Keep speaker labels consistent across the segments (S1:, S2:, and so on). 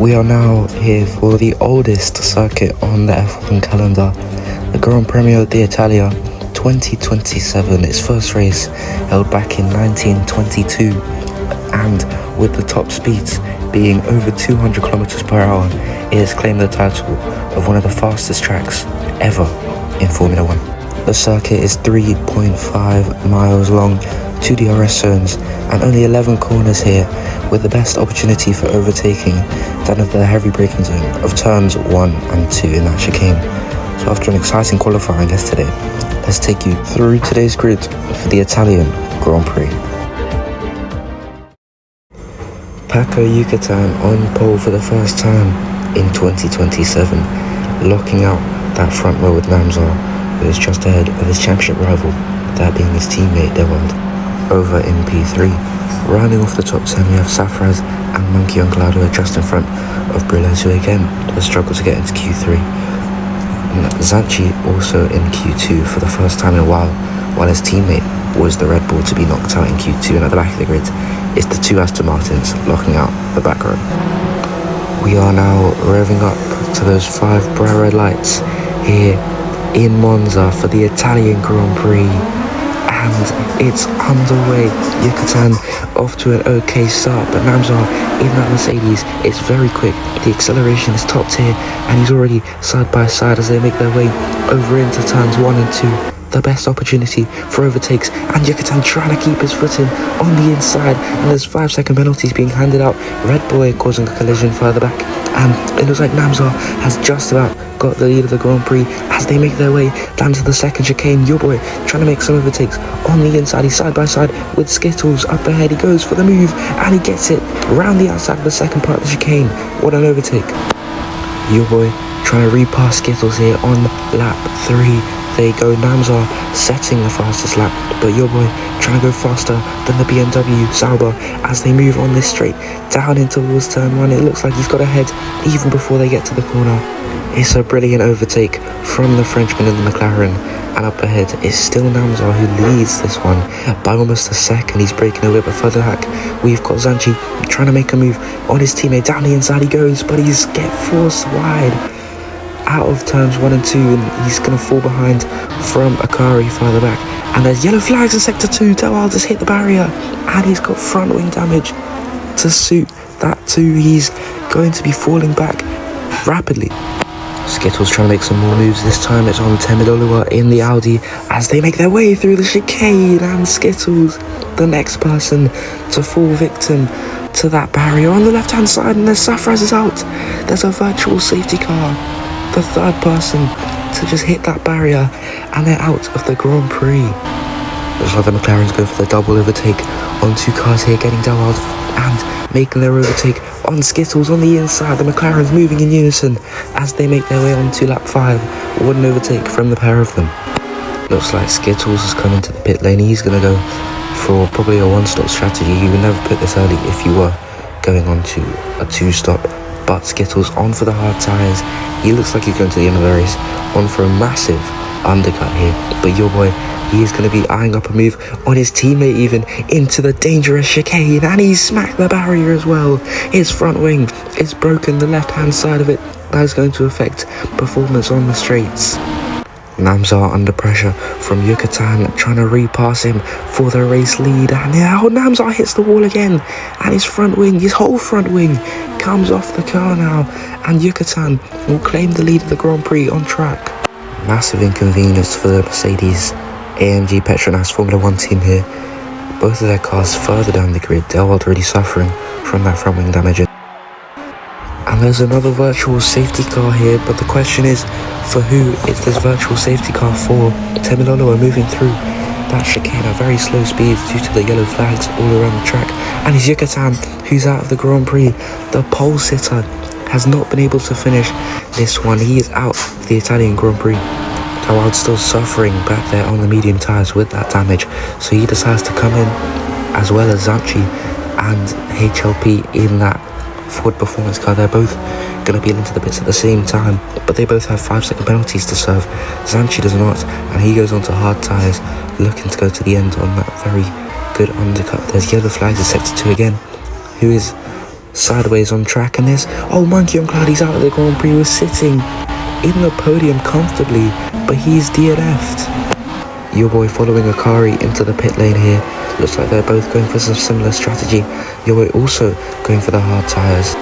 S1: We are now here for the oldest circuit on the F1 calendar, the Gran Premio d'Italia 2027. Its first race held back in 1922, and with the top speeds being over 200 kilometers per hour, it has claimed the title of one of the fastest tracks ever in Formula 1. The circuit is 3.5 miles long, 2 DRS zones and only 11 corners here, with the best opportunity for overtaking down at the heavy braking zone of turns 1 and 2 in that chicane. So after an exciting qualifying yesterday, let's take you through today's grid for the Italian Grand Prix. Paco Yucatan on pole for the first time in 2027, locking out that front row with Namzar, who is just ahead of his championship rival, that being his teammate Dewald, over in P3. Rounding off the top 10, we have Safraz and Monkey on Glaudo just in front of Brilez, who again has struggled to get into Q3. And Zanchi also in Q2 for the first time in a while his teammate was the Red Bull to be knocked out in Q2. And at the back of the grid is the two Aston Martins locking out the back row. We are now revving up to those 5 bright red lights here in Monza for the Italian Grand Prix, and it's underway. Yucatan off to an okay start, but Namzar in that Mercedes is very quick. The acceleration is top tier, and he's already side by side as they make their way over into turns 1 and 2. The best opportunity for overtakes, and Yucatan trying to keep his footing on the inside, and there's 5-second penalties being handed out. Red Boy causing a collision further back, and it looks like Namzar has just about got the lead of the Grand Prix as they make their way down to the second chicane. Your boy trying to make some overtakes on the inside. He's side by side with Skittles. Up ahead he goes for the move, and he gets it round the outside of the second part of the chicane. What an overtake. Your boy trying to repass Skittles here on lap 3. There you go, Namzar setting the fastest lap, but your boy trying to go faster than the BMW Sauber as they move on this straight down in towards turn 1. It looks like he's got ahead even before they get to the corner. It's a brilliant overtake from the Frenchman in the McLaren, and up ahead is still Namzar, who leads this one by almost a second. He's breaking away, but further back we've got Zanchi trying to make a move on his teammate. Down the inside he goes, but he's get forced wide out of turns 1 and 2, and he's going to fall behind from Akari further back. And there's yellow flags in sector 2. Dewald has hit the barrier, and he's got front wing damage to suit that too. He's going to be falling back rapidly. Skittles trying to make some more moves. This time it's on Temidolua in the Audi as they make their way through the chicane, and Skittles, the next person to fall victim to that barrier on the left hand side, and there's Safraz is out. There's a virtual safety car, the third person to just hit that barrier, and they're out of the Grand Prix. Looks like the McLarens go for the double overtake on 2 cars here, getting Dewald and making their overtake on Skittles on the inside. The McLarens moving in unison as they make their way on to lap 5. What an overtake from the pair of them. Looks like Skittles has come into the pit lane. He's going to go for probably a 1-stop strategy. You would never put this early if you were going on to a 2-stop. But Skittles on for the hard tyres. He looks like he's going to the end of the race, on for a massive undercut here. But your boy, he is going to be eyeing up a move on his teammate even into the dangerous chicane, and he's smacked the barrier as well. His front wing is broken, the left hand side of it. That is going to affect performance on the straights. Namzar under pressure from Yucatan, trying to repass him for the race lead, and now Namzar hits the wall again, and his front wing, his whole front wing, comes off the car now, and Yucatan will claim the lead of the Grand Prix on track. Massive inconvenience for the Mercedes AMG Petronas Formula 1 team here. Both of their cars further down the grid. Dewald already suffering from that front wing damage. And there's another virtual safety car here, but the question is, for who is this virtual safety car for? Temilolo are moving through that chicane at very slow speeds due to the yellow flags all around the track. And it's Yucatan who's out of the Grand Prix. The pole sitter has not been able to finish this one. He is out of the Italian Grand Prix. Dewald's still suffering back there on the medium tyres with that damage, so he decides to come in, as well as Zanchi and HLP in that Ford Performance car. They're both going to be into the pits at the same time, but they both have 5-second penalties to serve. Zanchi does not, and he goes on to hard tyres, looking to go to the end on that very good undercut. There's yellow flags in sector 2 again. Who is sideways on track, and this monkey on cloud, he's out of the Grand Prix, was sitting in the podium comfortably, but he's DNF'd. Your boy following Akari into the pit lane here. Looks like they're both going for some similar strategy. Your boy also going for the hard tyres.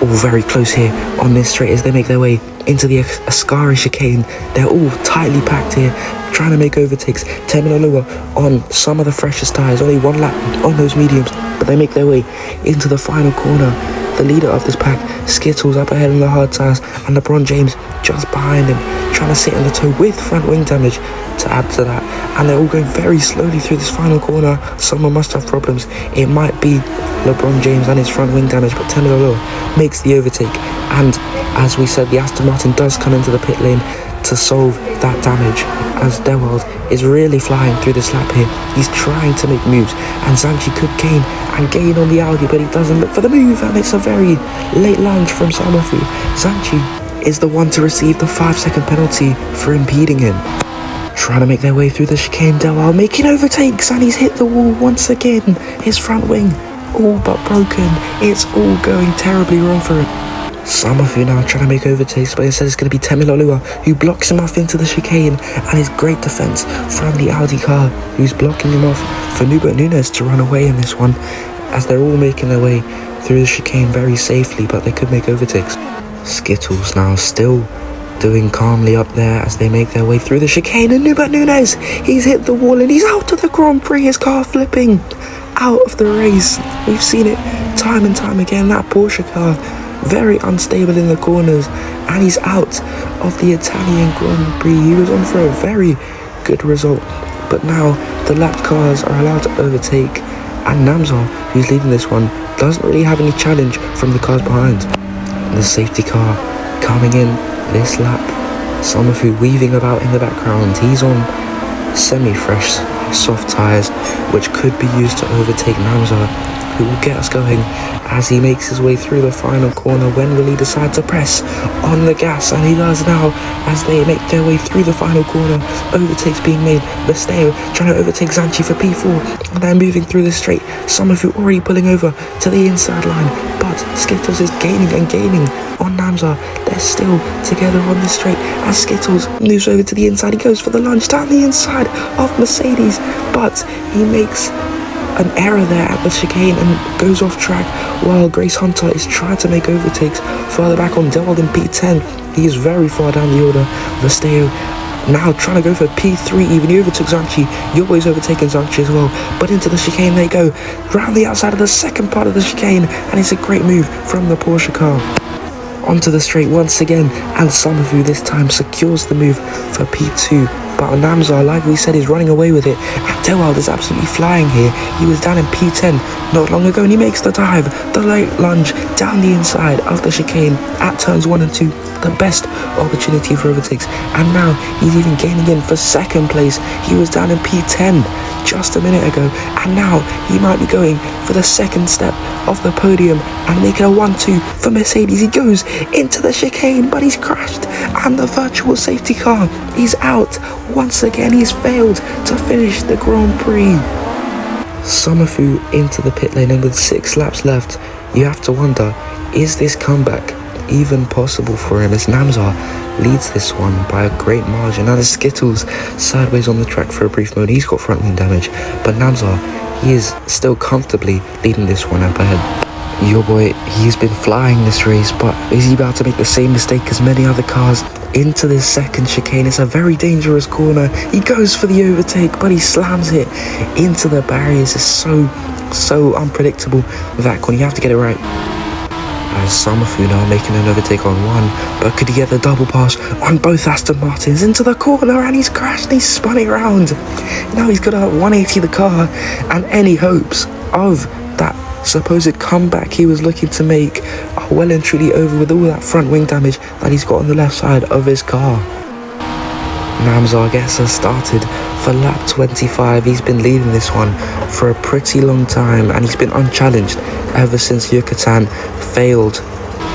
S1: All very close here on this straight as they make their way into the Ascari chicane. They're all tightly packed here, trying to make overtakes. Teminolua on some of the freshest tyres, only one lap on those mediums, but they make their way into the final corner. The leader of this pack, Skittles, up ahead on the hard tyres, and LeBron James just behind him, trying to sit on the toe with front wing damage to add to that. And they're all going very slowly through this final corner. Someone must have problems. It might be LeBron James and his front wing damage, but Teminolua makes the overtake. And as we said, the Aston Martin does come into the pit lane to solve that damage, as Dewald is really flying through this lap here. He's trying to make moves, and Zanchi could gain on the Audi, but he doesn't look for the move, and it's a very late lunge from Samafu. Zanchi is the one to receive the 5-second penalty for impeding him. Trying to make their way through the chicane, Dewald making overtakes, and he's hit the wall once again. His front wing all but broken. It's all going terribly wrong for him. Samafu now trying to make overtakes, but instead it's going to be Teminolua who blocks him off into the chicane, and his great defense from the Audi car who's blocking him off for Nunes to run away in this one, as they're all making their way through the chicane very safely, but they could make overtakes. Skittles now still doing calmly up there as they make their way through the chicane, and Nunes, he's hit the wall and he's out of the Grand Prix, his car flipping out of the race. We've seen it time and time again, that Porsche car very unstable in the corners, and he's out of the Italian Grand Prix. He was on for a very good result, but now the lapped cars are allowed to overtake, and Namzar, who's leading this one, doesn't really have any challenge from the cars behind. The safety car coming in this lap, Samafu weaving about in the background. He's on semi-fresh soft tyres, which could be used to overtake Namzar, who will get us going as he makes his way through the final corner. When will he decide to press on the gas? And he does now as they make their way through the final corner. Overtakes being made. Besteo trying to overtake Zanchi for P4. And they're moving through the straight. Samafu already pulling over to the inside line, but Skittles is gaining and gaining on Namzar. They're still together on the straight as Skittles moves over to the inside. He goes for the lunge down the inside of Mercedes, but he makes an error there at the chicane and goes off track, while Grace Hunter is trying to make overtakes further back on Dewald in P10. He is very far down the order. Vesteo now trying to go for P3 even. He overtook Zanchi. Your boy's overtaken Zanchi as well, but into the chicane they go, round the outside of the second part of the chicane, and it's a great move from the Porsche car. Onto the straight once again, and Samafu this time secures the move for P2, but Namzar, like we said, is running away with it, and Dewald is absolutely flying here. He was down in P10 not long ago, and he makes the dive, the late lunge down the inside of the chicane at turns 1 and 2, the best opportunity for overtakes, and now he's even gaining in for second place. He was down in P10 just a minute ago, and now he might be going for the second step of the podium and making a 1-2 for Mercedes. He goes into the chicane, but he's crashed, and the virtual safety car is out once again. He's failed to finish the Grand Prix. Samafu into the pit lane, and with 6 laps left, you have to wonder, is this comeback even possible for him, as Namzar leads this one by a great margin. Now the Skittles sideways on the track for a brief moment. He's got front wing damage, but Namzar, he is still comfortably leading this one up ahead. Your boy, he's been flying this race, but is he about to make the same mistake as many other cars into this second chicane? It's a very dangerous corner. He goes for the overtake, but he slams it into the barriers. It's so unpredictable with that corner. You have to get it right. As Samafu now making an overtake on one, but could he get the double pass on both Aston Martins into the corner, and he's crashed and he's spun it around. Now he's got to 180 the car, and any hopes of that supposed comeback he was looking to make are well and truly over with all that front wing damage that he's got on the left side of his car. Namzar gets us started for lap 25. He's been leading this one for a pretty long time, and he's been unchallenged ever since Yucatan failed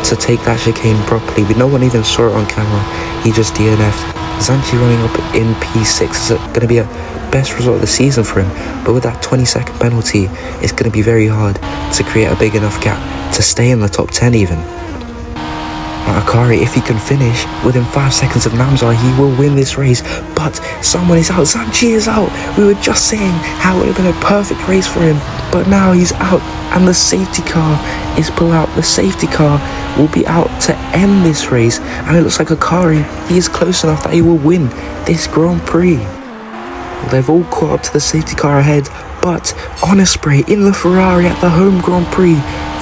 S1: to take that chicane properly. No one even saw it on camera. He just DNF'd Zanchi running up in P6 is going to be a best result of the season for him, but with that 20-second penalty, it's going to be very hard to create a big enough gap to stay in the top 10 even. Akari, if he can finish within 5 seconds of Namzar, he will win this race, but someone is out. Zanchi is out. We were just saying how it would have been a perfect race for him, but now he's out, and the safety car is pulled out. The safety car will be out to end this race, and it looks like Akari, he is close enough that he will win this Grand Prix. They've all caught up to the safety car ahead, but Osprey in the Ferrari at the home Grand Prix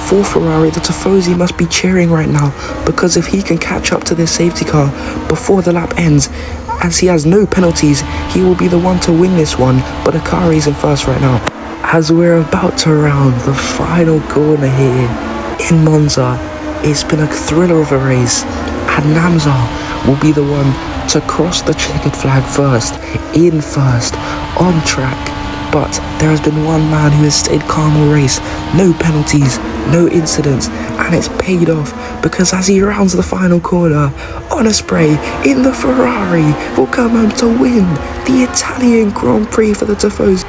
S1: for Ferrari. The Tifosi must be cheering right now, because if he can catch up to this safety car before the lap ends, as he has no penalties, he will be the one to win this one, but Akari's in first right now. As we're about to round the final corner here in Monza, it's been a thriller of a race, and Namzar will be the one to cross the checkered flag first, in first, on track. But there has been one man who has stayed calm all race, no penalties, no incidents, and it's paid off, because as he rounds the final corner, Osprey in the Ferrari will come home to win the Italian Grand Prix for the Tifosi.